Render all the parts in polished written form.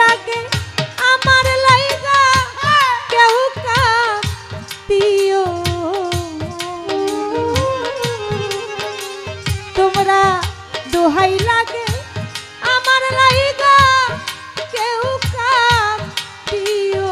লাগে আমার লাইগা কেউ কাঁদিও তোমরা দোহাই লাগে আমার লাইগা কেউ কাঁদিও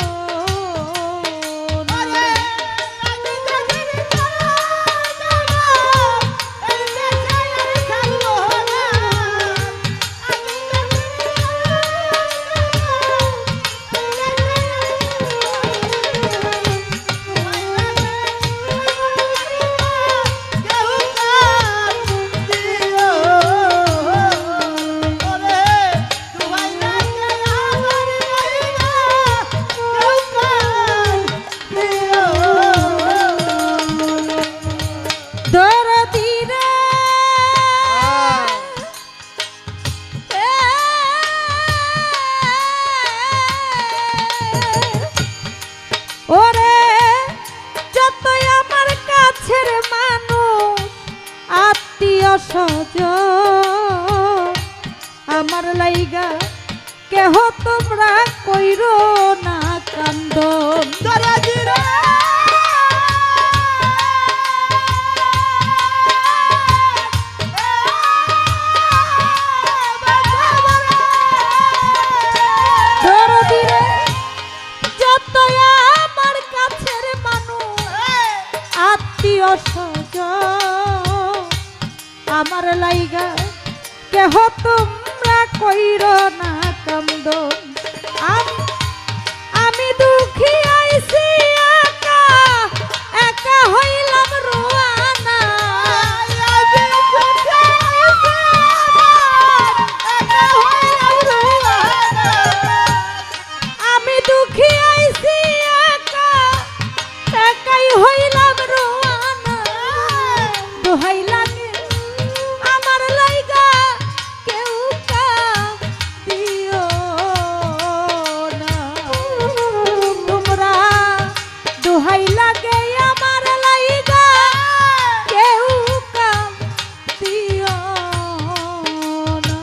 আমার লাইগা কেহ তোমরা কইরো না কান্দন যত আমার কাছের মানুষ আত্মীয় স্বজন আমার লাইগা কেহ তোমরা কইরো না কান্দন আমি দুঃখী আইছি একা একা হইলাম রোয়ানা আমি দুঃখী আইছি একা একাই হইলাম রোয়ানা দোহাই লাগে আমার লাইগা কেউ কাঁদিও না তোমরা দোহাই লাগে আমার লাইগা কেউ কাঁদিও না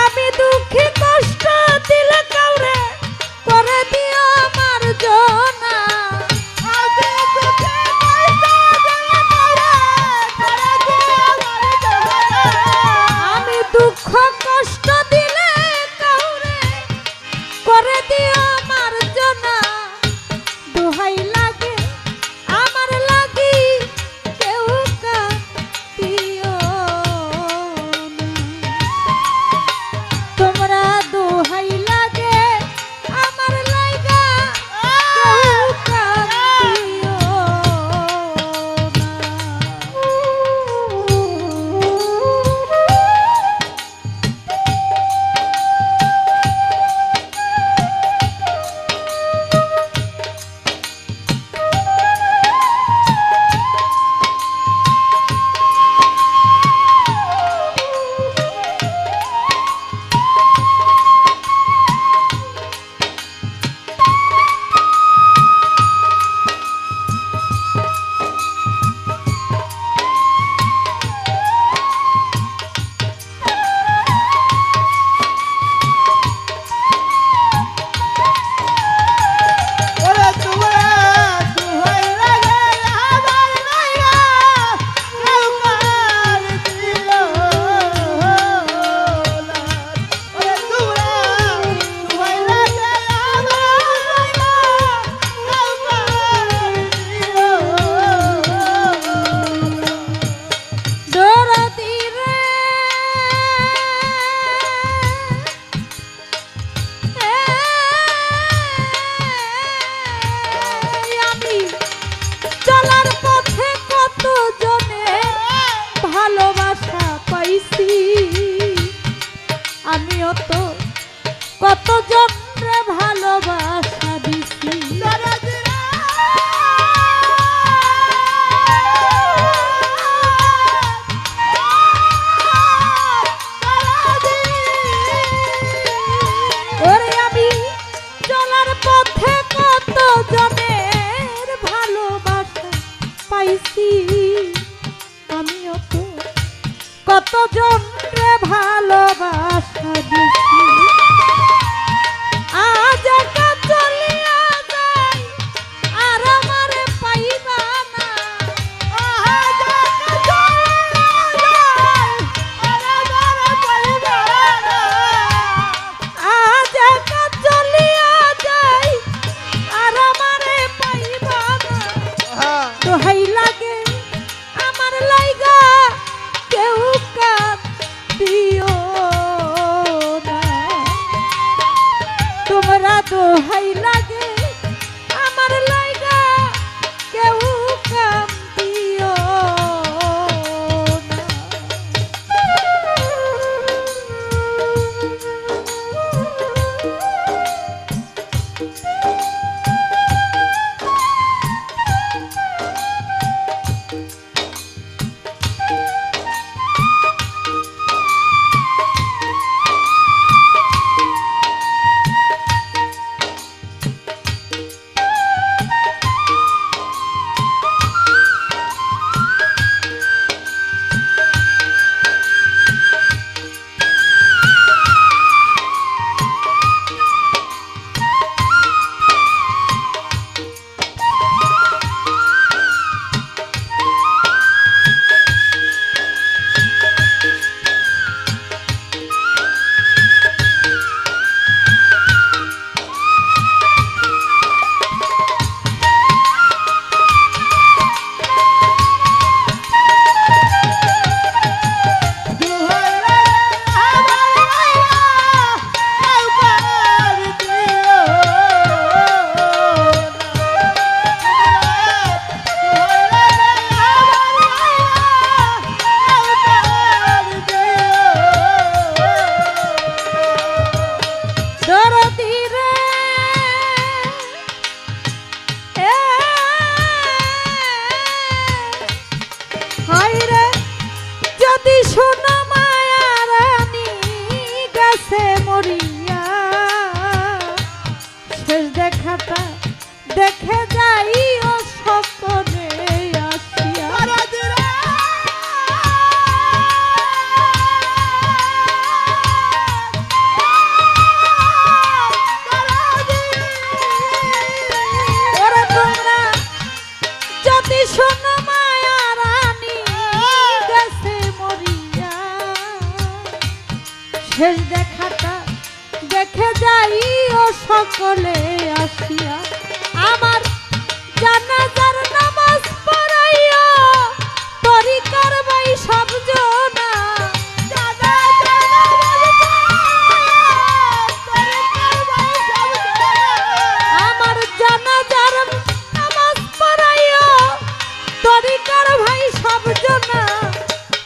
আমি দুঃখী কষ্ট কতজন রে ভালোবাসা দিছি আজ একা চলিয়া যাই আর আমারে পাইবা না আজ একা চলিয়া যাই আর আমারে পাইবা না আজ একা চলিয়া যাই আর আমারে পাইবা না দোহাই লাগে আমার লাইগা কেউ কাঁদিও না তোমরা দোহাই লাগে আমার লাইগা কেউ কাঁদিও সোনা মায়া রানী গেছে মরিয়া শেষ দেখাটা দেখে যাই ও সকলে আসিয়া ওরা তোমরা যদি সোনা মায়া রানী গেছে মরিয়া শেষ দেখাটা দেখে যাই ও সকলে আসিয়া আমার জানাজার নামাজ পড়াইয়া তরিকার ভাই সব জনা আমার জানাজার নামাজ পড়াইয়া তরিকার ভাই সব জনা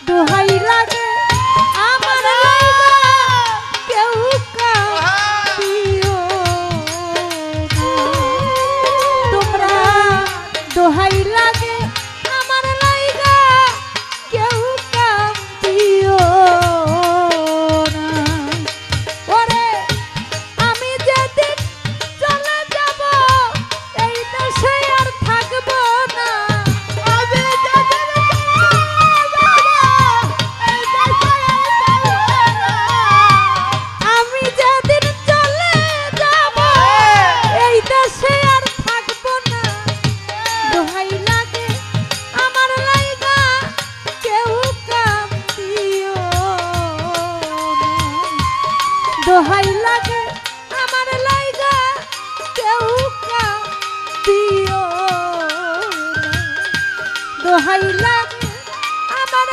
দোহাই লাগে আমার লাইগা কেউ কাঁদিও না তোমরা দোহাই লাগে আমার লাইগা কেউ কাঁদিও না ওরে আমি যেদিন চলে যাব এই দেশে আর থাকবো না আমি যেদিন আমি যেদিন চলে যাব এই দেশে আর থাকবো না দোহাই লাগে আমার লাইগা কেউ কাঁদিও না দোহাই লাগে আমার লাইগা কেউ কাঁদিও না দোহাই লাগে আমার